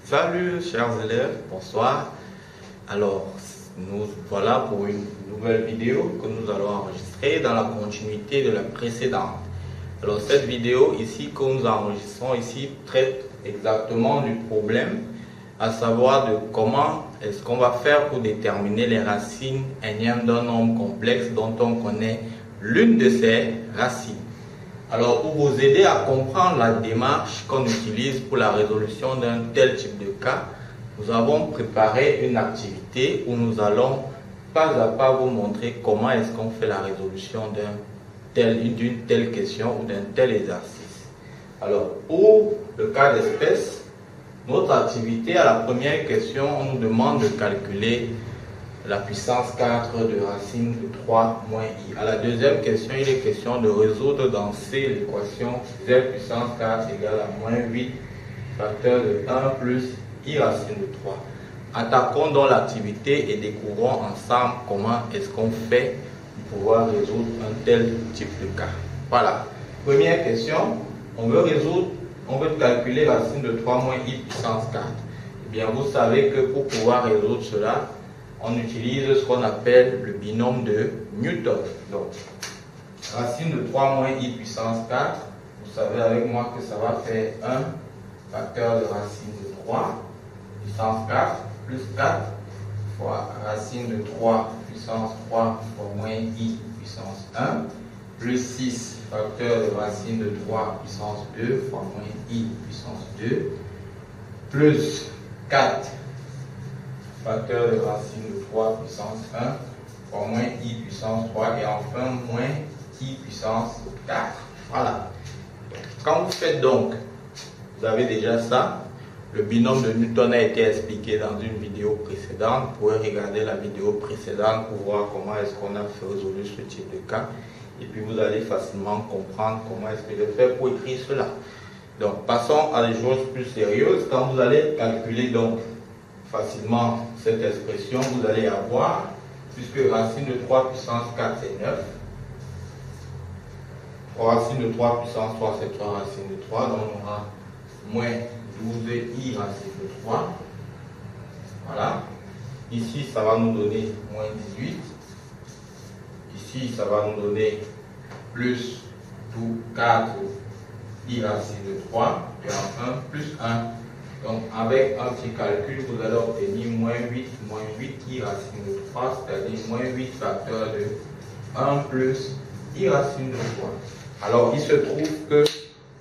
Salut chers élèves, bonsoir. Alors, nous voilà pour une nouvelle vidéo que nous allons enregistrer dans la continuité de la précédente. Alors, cette vidéo ici que nous enregistrons ici traite exactement du problème, à savoir de comment est-ce qu'on va faire pour déterminer les racines énièmes d'un nombre complexe dont on connaît l'une de ses racines. Alors, pour vous aider à comprendre la démarche qu'on utilise pour la résolution d'un tel type de cas, nous avons préparé une activité où nous allons pas à pas vous montrer comment est-ce qu'on fait la résolution d'une telle question ou d'un tel exercice. Alors, pour le cas d'espèce, notre activité, à la première question, on nous demande de calculer la puissance 4 de racine de 3 moins i. À la deuxième question, il est question de résoudre dans C l'équation z puissance 4 égale à moins 8 facteur de 1 plus i racine de 3. Attaquons donc l'activité et découvrons ensemble comment est-ce qu'on fait pour pouvoir résoudre un tel type de cas. Voilà. Première question, on veut calculer racine de 3 moins i puissance 4. Eh bien, vous savez que pour pouvoir résoudre cela, on utilise ce qu'on appelle le binôme de Newton. Donc, racine de 3 moins i puissance 4, vous savez avec moi que ça va faire 1 facteur de racine de 3 puissance 4 plus 4 fois racine de 3 puissance 3 fois moins i puissance 1 plus 6 facteur de racine de 3 puissance 2 fois moins i puissance 2 plus 4 facteur de racine de 3 puissance 1 fois moins i puissance 3 et enfin moins i puissance 4. Voilà. Quand vous faites donc, vous avez déjà ça. Le binôme de Newton a été expliqué dans une vidéo précédente. Vous pouvez regarder la vidéo précédente pour voir comment est-ce qu'on a fait résoudre ce type de cas. Et puis vous allez facilement comprendre comment est-ce que je fais pour écrire cela. Donc passons à des choses plus sérieuses. Quand vous allez calculer donc facilement cette expression, vous allez avoir, puisque racine de 3 puissance 4 c'est 9, racine de 3 puissance 3 c'est 3 racine de 3, donc on aura moins 12i racine de 3. Voilà. Ici, ça va nous donner moins 18. Ici, ça va nous donner plus 4i racine de 3. Et enfin, plus 1. Donc, avec un petit calcul, vous allez obtenir moins 8i racine de 3, c'est-à-dire moins 8 facteur de 1 plus i racine de 3. Alors, il se trouve que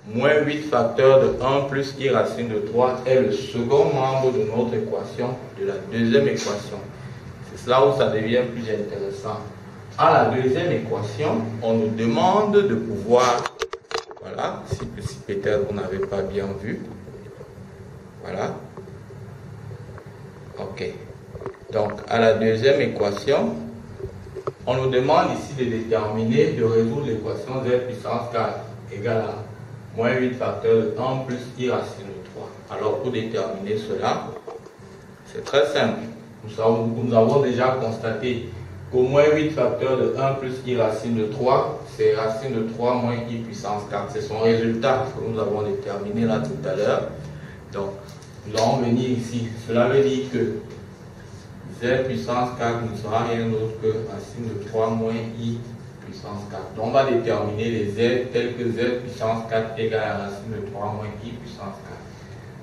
moins 8 facteur de 1 plus i racine de 3 est le second membre de notre équation, de la deuxième équation. C'est là où ça devient plus intéressant. À la deuxième équation, on nous demande de pouvoir, voilà, si peut-être vous n'avez pas bien vu, voilà, ok. Donc, à la deuxième équation, on nous demande ici de déterminer, de résoudre l'équation z puissance 4 égale à moins 8 facteur de 1 plus i racine de 3. Alors, pour déterminer cela, c'est très simple. Nous avons déjà constaté qu'au moins 8 facteur de 1 plus i racine de 3, c'est racine de 3 moins i puissance 4. C'est son résultat que nous avons déterminé là tout à l'heure. Donc, nous allons venir ici. Cela veut dire que z puissance 4 ne sera rien d'autre que racine de 3 moins i puissance 4. Donc, on va déterminer les z tels que z puissance 4 égale à racine de 3 moins i puissance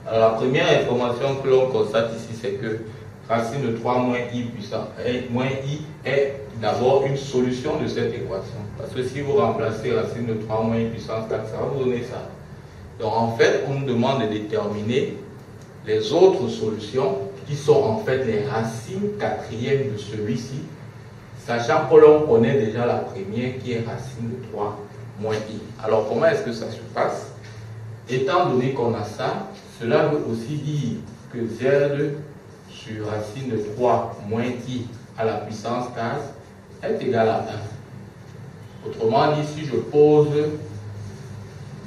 4. Alors, la première information que l'on constate ici, c'est que racine de 3 moins i puissance moins i est d'abord une solution de cette équation. Parce que si vous remplacez racine de 3 moins i puissance 4, ça va vous donner ça. Donc, en fait, on nous demande de déterminer les autres solutions qui sont en fait les racines quatrièmes de celui-ci, sachant que l'on connaît déjà la première qui est racine de 3 moins i. Alors, comment est-ce que ça se passe? Étant donné qu'on a ça, cela veut aussi dire que z sur racine de 3 moins i à la puissance 4 est égal à 1. Autrement dit, si je pose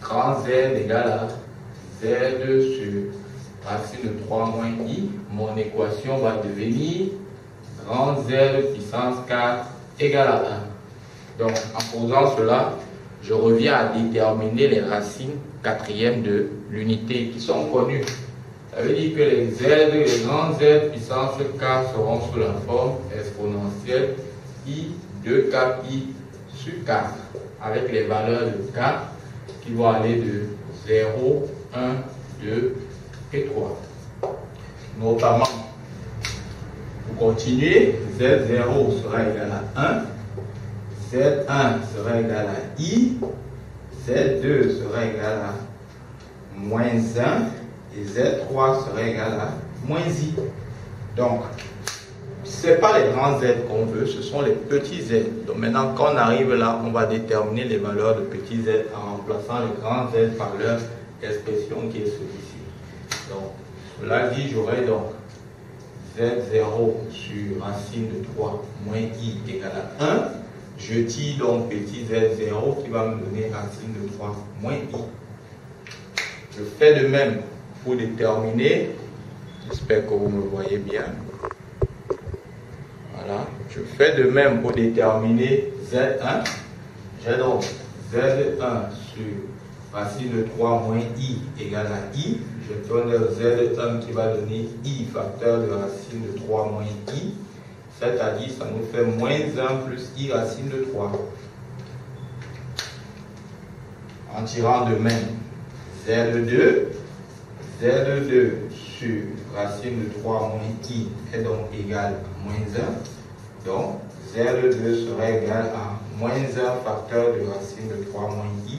grand Z égale à z sur racine de 3 moins i, mon équation va devenir grand Z puissance 4 égale à 1. Donc, en posant cela, je reviens à déterminer les racines quatrièmes de l'unité qui sont connues. Ça veut dire que les grands Z puissance K seront sous la forme exponentielle I 2KI sur 4 avec les valeurs de K qui vont aller de 0, 1, 2 et 3. Notamment, pour continuer, Z0 sera égal à 1, Z1 sera égal à I, Z2 sera égal à moins 1 et Z3 sera égal à moins I. Donc, ce n'est pas les grands Z qu'on veut, ce sont les petits Z. Donc maintenant, quand on arrive là, on va déterminer les valeurs de petits Z en remplaçant les grands Z par leur expression qui est celui-ci. Donc, cela dit, j'aurai donc Z0 sur racine de 3 moins I égale à 1. Je tire donc petit Z0 qui va me donner racine de 3 moins I. Je fais de même pour déterminer, j'espère que vous me voyez bien. Voilà, je fais de même pour déterminer Z1. J'ai donc Z1 sur racine de 3 moins I égale à I. Je donne Z1 qui va donner I facteur de racine de 3 moins I. C'est-à-dire, ça nous fait moins 1 plus I racine de 3. En tirant de même Z2 sur racine de 3 moins I est donc égal à moins 1. Donc, Z2 sera égal à moins 1 facteur de racine de 3 moins I,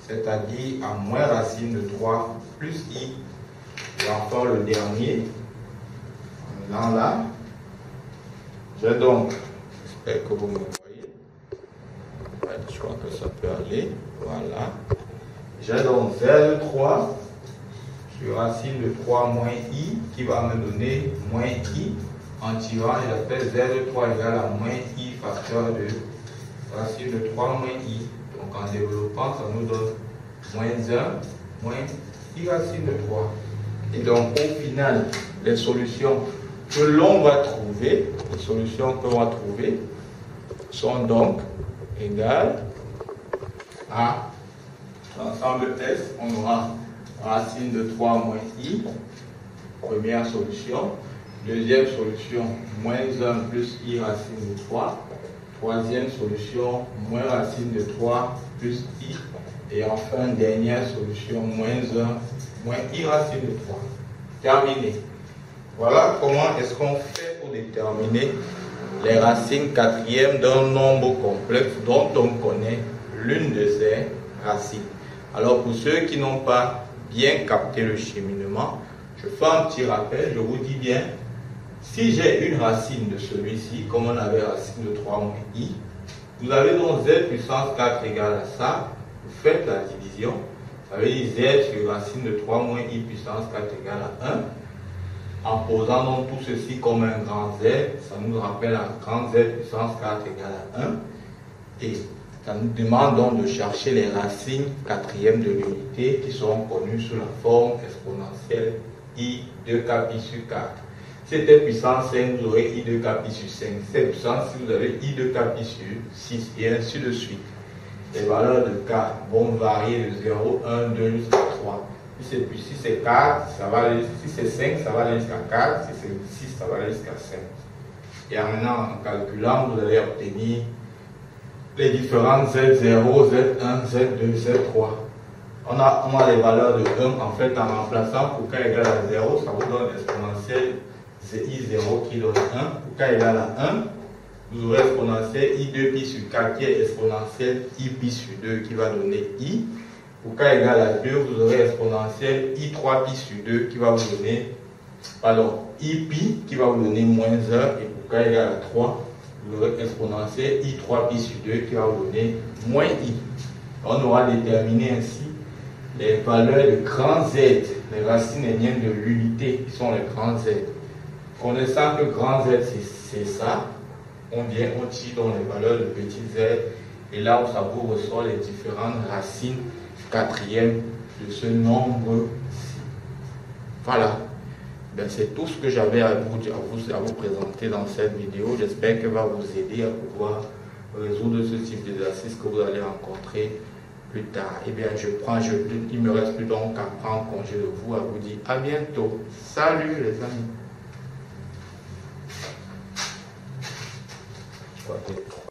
c'est-à-dire à moins racine de 3 plus I. Et encore le dernier, en venant là, j'ai donc, j'espère que vous me voyez, je crois que ça peut aller, voilà. J'ai donc Z3 sur racine de 3 moins I qui va me donner moins I. En tirant, je l'appelle Z3 égale à moins I facteur de racine de 3 moins I. Donc en développant, ça nous donne moins 1 moins I racine de 3. Et donc au final, les solutions que l'on va trouver, sont donc égales à l'ensemble S. On aura racine de 3 moins I, première solution. Deuxième solution, moins 1 plus I racine de 3. Troisième solution, moins racine de 3 plus I. Et enfin, dernière solution, moins 1 moins I racine de 3. Terminé. Voilà comment est-ce qu'on fait pour déterminer les racines quatrièmes d'un nombre complexe dont on connaît l'une de ses racines. Alors pour ceux qui n'ont pas bien capté le cheminement, je fais un petit rappel, je vous dis bien, si j'ai une racine de celui-ci, comme on avait racine de 3 moins I, vous avez donc Z puissance 4 égale à ça, vous faites la division, ça veut dire Z sur racine de 3 moins I puissance 4 égale à 1. En posant donc tout ceci comme un grand Z, ça nous rappelle un grand Z puissance 4 égale à 1. Et ça nous demande donc de chercher les racines quatrièmes de l'unité qui seront connues sous la forme exponentielle I 2K pi sur 4. Si c'était puissance 5, vous aurez I 2K pi sur 5. Si c'est puissance 6, vous avez I 2K pi sur 6 et ainsi de suite. Les valeurs de K vont varier de 0, 1, 2 jusqu'à 3. Si c'est 4, ça va aller, si c'est 5, ça va aller jusqu'à 4, si c'est 6, ça va aller jusqu'à 5. Et maintenant, en calculant, vous allez obtenir les différentes Z0, Z1, Z2, Z3. On a les valeurs de 1, en fait, en remplaçant pour K égale à 0, ça vous donne l'exponentielle I0 qui donne 1. Pour K égale à 1, vous aurez exponentielle I2 pi sur 4 qui est exponentielle I pi sur 2 qui va donner I. Pour K égale à 2, vous aurez exponentielle I3 pi sur 2 qui va vous donner, I pi qui va vous donner moins 1. Et pour K égale à 3, vous aurez exponentielle I3 pi sur 2 qui va vous donner moins I. On aura déterminé ainsi les valeurs de grand Z, les racines éniennes de l'unité qui sont les grands Z. Connaissant que grand Z c'est ça, on tire dans les valeurs de petit Z et là où ça vous ressort les différentes racines quatrièmes de ce nombre-ci. Voilà. Ben, c'est tout ce que j'avais à vous présenter dans cette vidéo. J'espère qu'elle va vous aider à pouvoir résoudre ce type d'exercice que vous allez rencontrer plus tard. Eh bien, il me reste plus donc qu'à prendre congé de vous, à vous dire à bientôt. Salut les amis.